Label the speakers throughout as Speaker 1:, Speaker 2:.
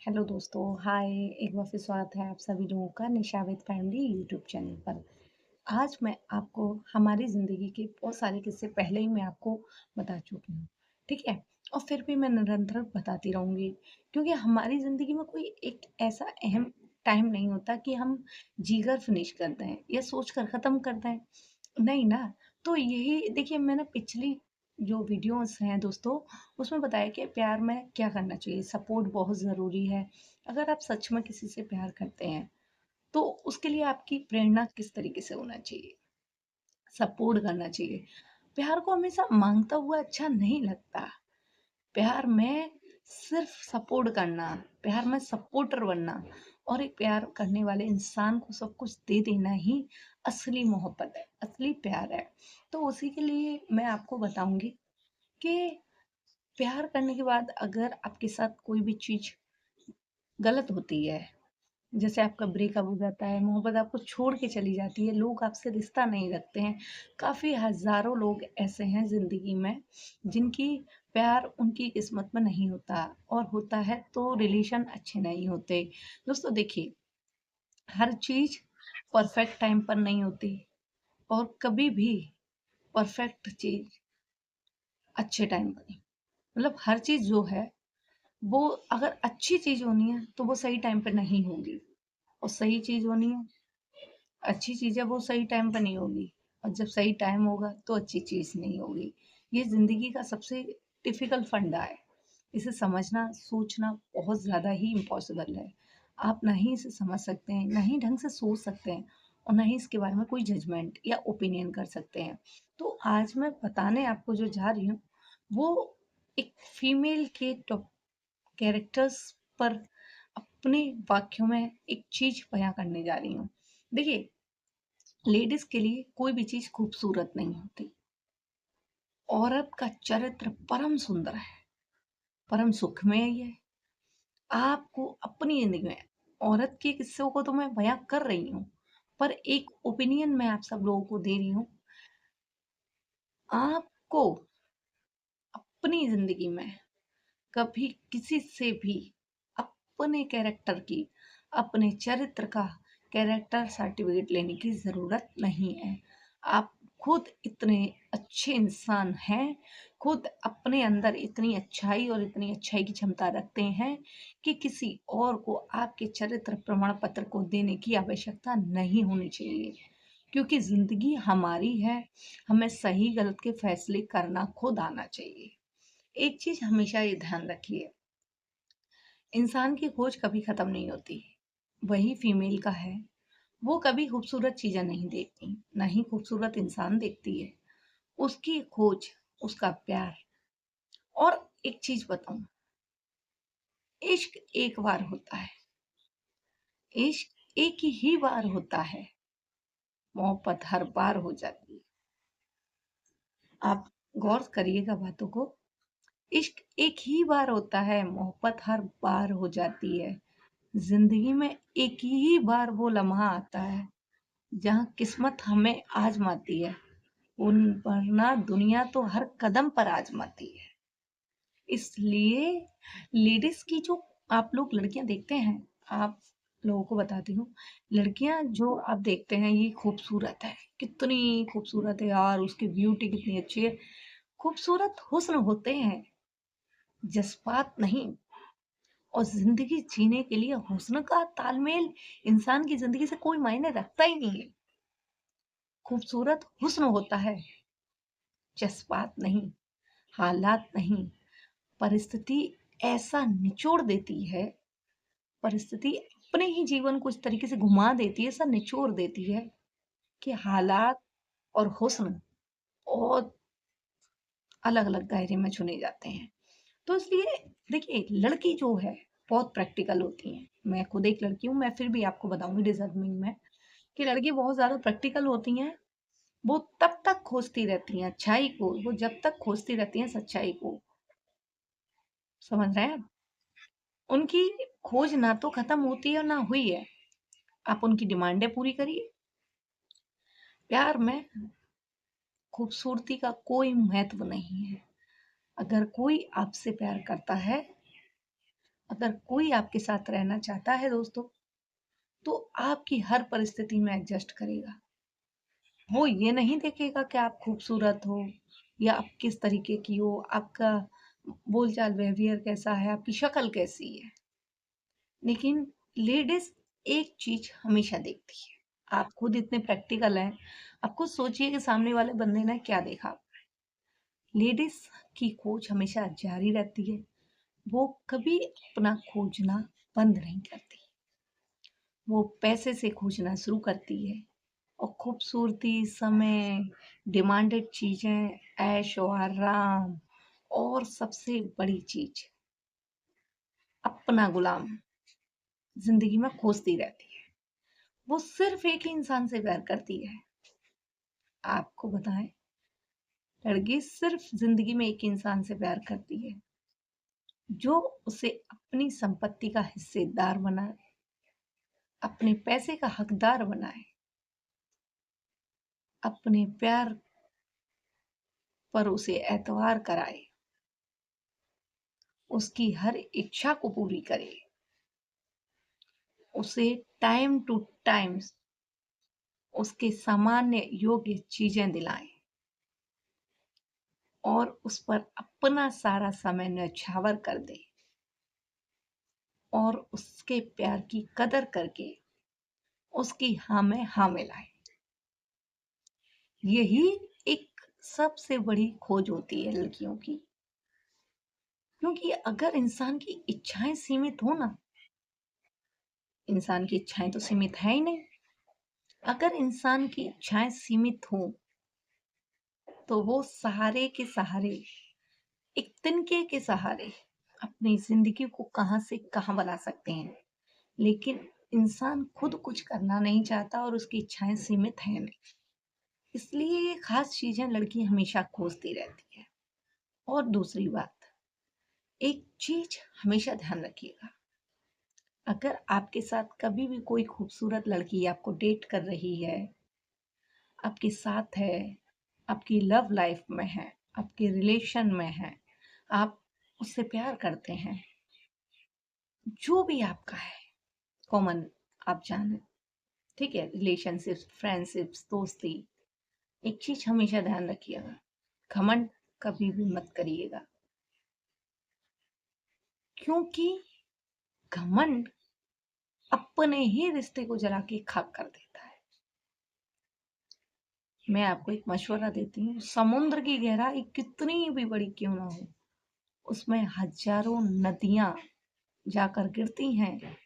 Speaker 1: Hello दोस्तों, हाय। एक बार फिर स्वागत है आप सभी लोगों का निशा विद फैमिली यूट्यूब चैनल पर। आज मैं आपको हमारी ज़िंदगी के बहुत सारे किस्से पहले ही मैं आपको बता चुकी हूँ, ठीक है? और फिर भी मैं निरंतर बताती रहूँगी, क्योंकि हमारी ज़िंदगी में कोई एक ऐसा अहम टाइम नहीं होता कि हम जीकर फिनिश कर दें या सोच कर ख़त्म कर दें, नहीं ना। तो यही देखिए, मैंने पिछली जो वीडियोस हैं दोस्तों, उसमें बताया कि प्यार में क्या करना चाहिए। सपोर्ट बहुत ज़रूरी है। अगर आप सच में किसी से प्यार करते हैं तो उसके लिए आपकी प्रेरणा किस तरीके से होना चाहिए, सपोर्ट करना चाहिए। प्यार को हमेशा मांगता हुआ अच्छा नहीं लगता। प्यार में सिर्फ सपोर्ट करना, प्यार में सपोर्टर बनना और एक प्यार करने वाले इंसान को सब कुछ दे देना ही असली मोहब्बत है, असली प्यार है। तो उसी के लिए मैं आपको बताऊंगी कि प्यार करने के बाद अगर आपके साथ कोई भी चीज गलत होती है, जैसे आपका ब्रेकअप हो जाता है, मोहब्बत आपको छोड़ के चली जाती है, लोग आपसे रिश्ता नहीं रखते हैं। काफ़ी हज़ारों लोग ऐसे हैं ज़िंदगी में जिनकी प्यार उनकी किस्मत में नहीं होता, और होता है तो रिलेशन अच्छे नहीं होते। दोस्तों देखिए, हर चीज़ परफेक्ट टाइम पर नहीं होती, और कभी भी परफेक्ट चीज़ अच्छे टाइम पर नहीं। मतलब हर चीज़ जो है, वो अगर अच्छी चीज़ होनी है तो वो सही टाइम पे नहीं होगी, और सही चीज़ होनी है, अच्छी चीज़ है, वो सही टाइम पे नहीं होगी, और जब सही टाइम होगा तो अच्छी चीज़ नहीं होगी। ये ज़िंदगी का सबसे टिपिकल फंडा है। इसे समझना, सोचना बहुत ज़्यादा ही इम्पॉसिबल है। आप ना ही इसे समझ सकते हैं, ना ही ढंग से सोच सकते हैं, और ना ही इसके बारे में कोई जजमेंट या ओपिनियन कर सकते हैं। तो आज मैं बताने आपको जो जा रही हूँ, वो एक फीमेल के कैरेक्टर्स पर अपने वाक्यों में एक चीज बयां करने जा रही हूँ। देखिए, लेडीज के लिए कोई भी चीज खूबसूरत नहीं होती। औरत का चरित्र परम सुंदर है, परम सुखमय है। आपको अपनी जिंदगी में औरत के किस्सों को तो मैं बयां कर रही हूँ, पर एक ओपिनियन मैं आप सब लोगों को दे रही हूँ। आपको अपनी जिंदगी में कभी किसी से भी अपने कैरेक्टर की, अपने चरित्र का कैरेक्टर सर्टिफिकेट लेने की ज़रूरत नहीं है। आप खुद इतने अच्छे इंसान हैं, खुद अपने अंदर इतनी अच्छाई और इतनी अच्छाई की क्षमता रखते हैं कि किसी और को आपके चरित्र प्रमाण पत्र को देने की आवश्यकता नहीं होनी चाहिए। क्योंकि ज़िंदगी हमारी है, हमें सही गलत के फैसले करना खुद आना चाहिए। एक चीज़ हमेशा ये ध्यान रखिए, इंसान की खोज कभी खत्म नहीं होती। वही फीमेल का है, वो कभी खूबसूरत चीजें नहीं देखती, ना ही खूबसूरत इंसान देखती है। उसकी खोज, उसका प्यार। और एक चीज बताऊं, इश्क एक बार होता है, इश्क एक ही बार होता है, मोहब्बत हर बार हो जाती है। आप गौर करिएगा बातों को। इश्क एक ही बार होता है, मोहब्बत हर बार हो जाती है। जिंदगी में एक ही बार वो लम्हा आता है जहाँ किस्मत हमें आजमाती है, उन वरना दुनिया तो हर कदम पर आजमाती है। इसलिए लेडीज की जो आप लोग लड़कियां देखते हैं, आप लोगों को बताती हूँ, लड़कियां जो आप देखते हैं ये खूबसूरत है, कितनी खूबसूरत है यार, उसकी ब्यूटी कितनी अच्छी है। खूबसूरत हुस्न होते हैं, जज्बात नहीं। और जिंदगी जीने के लिए हुस्न का तालमेल इंसान की जिंदगी से कोई मायने रखता ही नहीं है। खूबसूरत हुस्न होता है, जज्बात नहीं, हालात नहीं। परिस्थिति ऐसा निचोड़ देती है, परिस्थिति अपने ही जीवन को इस तरीके से घुमा देती है, ऐसा निचोड़ देती है कि हालात और हुस्न और अलग अलग दायरे में चुने जाते हैं। तो इसलिए देखिए, लड़की जो है बहुत प्रैक्टिकल होती है। मैं खुद एक लड़की हूँ, मैं फिर भी आपको बताऊंगी डिजर्विंग में कि लड़की बहुत ज्यादा प्रैक्टिकल होती हैं। वो तब तक खोजती रहती हैं अच्छाई को, वो जब तक खोजती रहती हैं सच्चाई को। समझ रहे हैं आप? उनकी खोज ना तो खत्म होती है और ना हुई है। आप उनकी डिमांडें पूरी करिए। प्यार में खूबसूरती का कोई महत्व नहीं है। अगर कोई आपसे प्यार करता है अगर कोई आपके साथ रहना चाहता है दोस्तों, तो आपकी हर परिस्थिति में एडजस्ट करेगा। वो ये नहीं देखेगा कि आप खूबसूरत हो या आप किस तरीके की हो, आपका बोलचाल बिहेवियर कैसा है, आपकी शक्ल कैसी है। लेकिन लेडीज़ एक चीज़ हमेशा देखती है। आप खुद इतने प्रैक्टिकल हैं, आप खुद सोचिए कि सामने वाले बंदे ने क्या देखा। लेडीज़ की खोज हमेशा जारी रहती है। वो कभी अपना खोजना बंद नहीं करती। वो पैसे से खोजना शुरू करती है और खूबसूरती, समय, डिमांडेड चीज़ें, ऐश व आराम और सबसे बड़ी चीज़ अपना गुलाम ज़िंदगी में खोजती रहती है। वो सिर्फ़ एक ही इंसान से प्यार करती है। आपको बताएँ, लड़की सिर्फ़ ज़िंदगी में एक इंसान से प्यार करती है, जो उसे अपनी संपत्ति का हिस्सेदार बनाए, अपने पैसे का हकदार बनाए, अपने प्यार पर उसे एतबार कराए, उसकी हर इच्छा को पूरी करे, उसे टाइम टू टाइम उसके सामान्य योग्य चीज़ें दिलाएँ और उस पर अपना सारा समय न्यौछावर कर दें और उसके प्यार की कदर करके उसकी हाँ में हाँ मिलाएँ। यही एक सबसे बड़ी खोज होती है लड़कियों की। क्योंकि अगर इंसान की इच्छाएँ सीमित हो ना, इंसान की इच्छाएँ तो सीमित है ही नहीं। अगर इंसान की इच्छाएँ सीमित हों, तो वो सहारे के सहारे, एक तिनके के सहारे अपनी ज़िंदगी को कहाँ से कहाँ बना सकते हैं। लेकिन इंसान खुद कुछ करना नहीं चाहता और उसकी इच्छाएँ सीमित हैं नहीं। इसलिए ये ख़ास चीज़ें लड़की हमेशा खोजती रहती है। और दूसरी बात, एक चीज़ हमेशा ध्यान रखिएगा, अगर आपके साथ कभी भी कोई खूबसूरत लड़की आपको डेट कर रही है, आपके साथ है, आपकी लव लाइफ में है, आपके रिलेशन में है, आप उससे प्यार करते हैं, जो भी आपका है, कॉमन आप जाने, ठीक है, रिलेशनशिप्स, फ्रेंडशिप्स, दोस्ती, एक चीज हमेशा ध्यान रखिएगा, घमंड कभी भी मत करिएगा। क्योंकि घमंड अपने ही रिश्ते को जला के खाक कर देता है। मैं आपको एक मशवरा देती हूँ, समुद्र की गहराई कितनी भी बड़ी क्यों ना हो, उसमें हजारों नदियां जाकर गिरती हैं,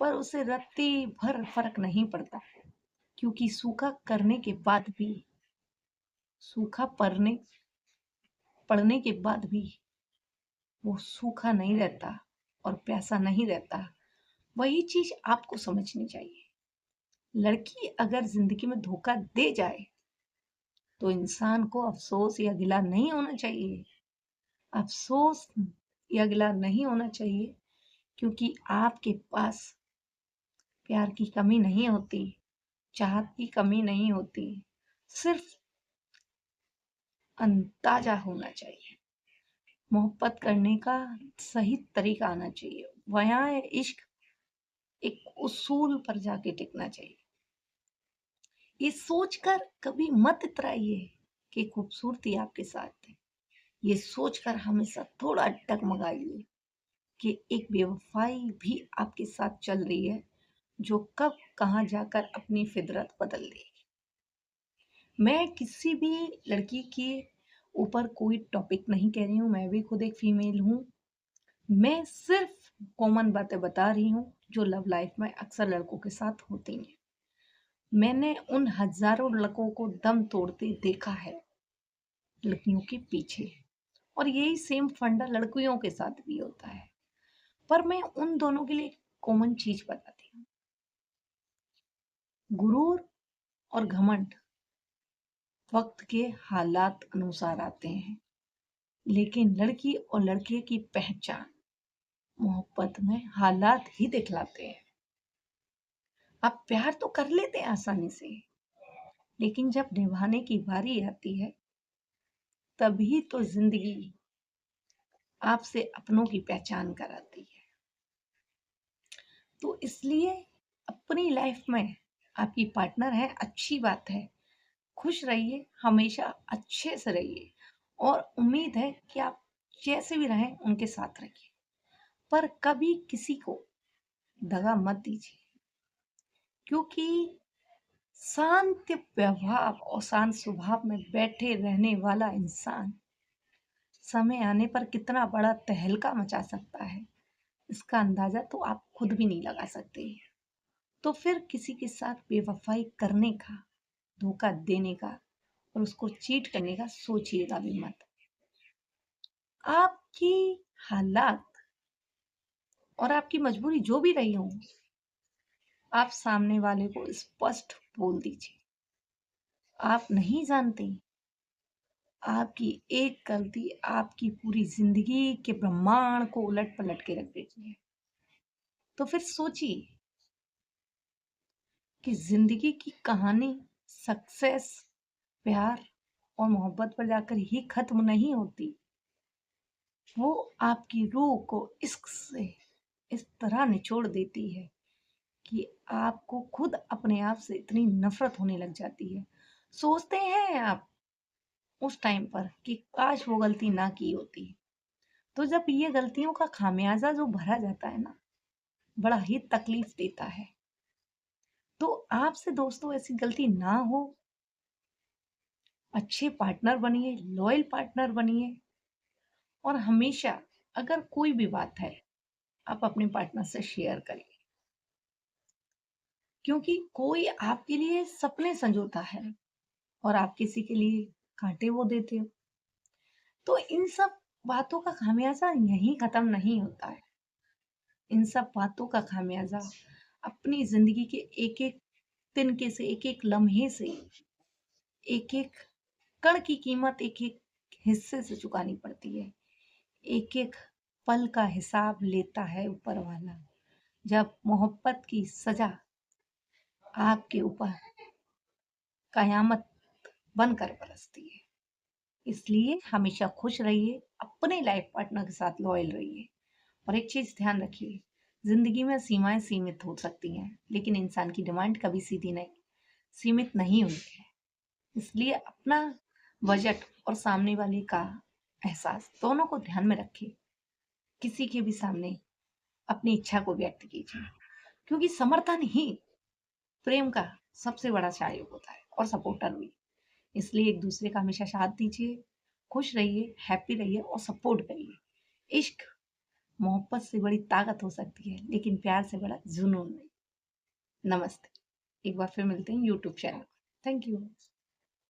Speaker 1: पर उसे रत्ती भर फर्क नहीं पड़ता। क्योंकि सूखा करने के बाद भी, सूखा पड़ने के बाद भी वो सूखा नहीं रहता और प्यासा नहीं रहता। वही चीज आपको समझनी चाहिए। लड़की अगर जिंदगी में धोखा दे जाए, तो इंसान को अफसोस या गिला नहीं होना चाहिए। अफसोस या गिला नहीं होना चाहिए, क्योंकि आपके पास प्यार की कमी नहीं होती, चाहत की कमी नहीं होती, सिर्फ अंदाजा होना चाहिए। मोहब्बत करने का सही तरीका आना चाहिए। वहाँ इश्क एक उसूल पर जाके टिकना चाहिए। ये सोचकर कभी मत इतराइए कि खूबसूरती आपके साथ है। ये सोचकर हमेशा थोड़ा डगमगाइए कि एक बेवफाई भी आपके साथ चल रही है, जो कब कहाँ जाकर अपनी फितरत बदल देगी। मैं किसी भी लड़की के ऊपर कोई टॉपिक नहीं कह रही हूँ, मैं भी खुद एक फीमेल हूँ। मैं सिर्फ कॉमन बातें बता रही हूँ जो लव लाइफ में अक्सर लड़कों के साथ होती हैं। मैंने उन हजारों लड़कों को दम तोड़ते देखा है लड़कियों के पीछे, और यही सेम फंडा लड़कियों के साथ भी होता है। पर मैं उन दोनों के लिए कॉमन चीज बताती हूँ, गुरूर और घमंड वक्त के हालात अनुसार आते हैं, लेकिन लड़की और लड़के की पहचान मोहब्बत में हालात ही दिखलाते हैं। आप प्यार तो कर लेते हैं आसानी से, लेकिन जब निभाने की बारी आती है, तभी तो जिंदगी आपसे अपनों की पहचान कराती है। तो इसलिए अपनी लाइफ में आपकी पार्टनर है, अच्छी बात है। खुश रहिए, हमेशा अच्छे से रहिए और उम्मीद है कि आप जैसे भी रहें उनके साथ रहिए। पर कभी किसी को दगा मत दीजिए, क्योंकि शांत व्यवहार और शांत स्वभाव में बैठे रहने वाला इंसान समय आने पर कितना बड़ा तहलका मचा सकता है, इसका अंदाजा तो आप खुद भी नहीं लगा सकते। तो फिर किसी के साथ बेवफाई करने का, धोखा देने का और उसको चीट करने का सोचिएगा भी मत। आपकी हालात और आपकी मजबूरी जो भी रही हो, आप सामने वाले को स्पष्ट बोल दीजिए। आप नहीं जानते, आपकी एक गलती आपकी पूरी जिंदगी के ब्रह्मांड को उलट पलट के रख देती है। तो फिर सोचिए कि जिंदगी की कहानी सक्सेस, प्यार और मोहब्बत पर जाकर ही खत्म नहीं होती। वो आपकी रूह को इश्क से इस तरह निचोड़ देती है कि आपको खुद अपने आप से इतनी नफरत होने लग जाती है। सोचते हैं आप उस टाइम पर कि काश वो गलती ना की होती। तो जब ये गलतियों का खामियाजा जो भरा जाता है ना, बड़ा ही तकलीफ देता है। तो आपसे दोस्तों ऐसी गलती ना हो, अच्छे पार्टनर बनिए, लॉयल पार्टनर बनिए और हमेशा अगर कोई भी बात है, आप अपने पार्टनर से शेयर करिए, क्योंकि कोई आपके लिए सपने संजोता है और आप किसी के लिए कांटे वो देते हो। तो इन सब बातों का खामियाजा यहीं खत्म नहीं होता है। इन सब बातों का खामियाजा अपनी जिंदगी के एक एक तिनके से, एक एक लम्हे से, एक एक कण की कीमत एक एक हिस्से से चुकानी पड़ती है। एक एक पल का हिसाब लेता है ऊपर वाला, जब मोहब्बत की सजा आपके ऊपर कयामत बनकर बरसती है। इसलिए हमेशा खुश रहिए, अपने लाइफ पार्टनर के साथ लॉयल रहिए और एक चीज ध्यान रखिए, जिंदगी में सीमाएं सीमित हो सकती हैं, लेकिन इंसान की डिमांड कभी सीधी नहीं, सीमित नहीं हुई है। इसलिए अपना बजट और सामने वाले का एहसास दोनों को ध्यान में रखिए। किसी के भी सामने अपनी इच्छा को व्यक्त कीजिए, क्योंकि समर्थन ही प्रेम का सबसे बड़ा सहायक होता है और सपोर्टर भी। इसलिए एक दूसरे का हमेशा साथ दीजिए, खुश रहिए, हैप्पी रहिए और सपोर्ट करिए। इश्क मोहब्बत से बड़ी ताकत हो सकती है, लेकिन प्यार से बड़ा जुनून नहीं। नमस्ते। एक बार फिर मिलते हैं यूट्यूब चैनल पर। Thank you.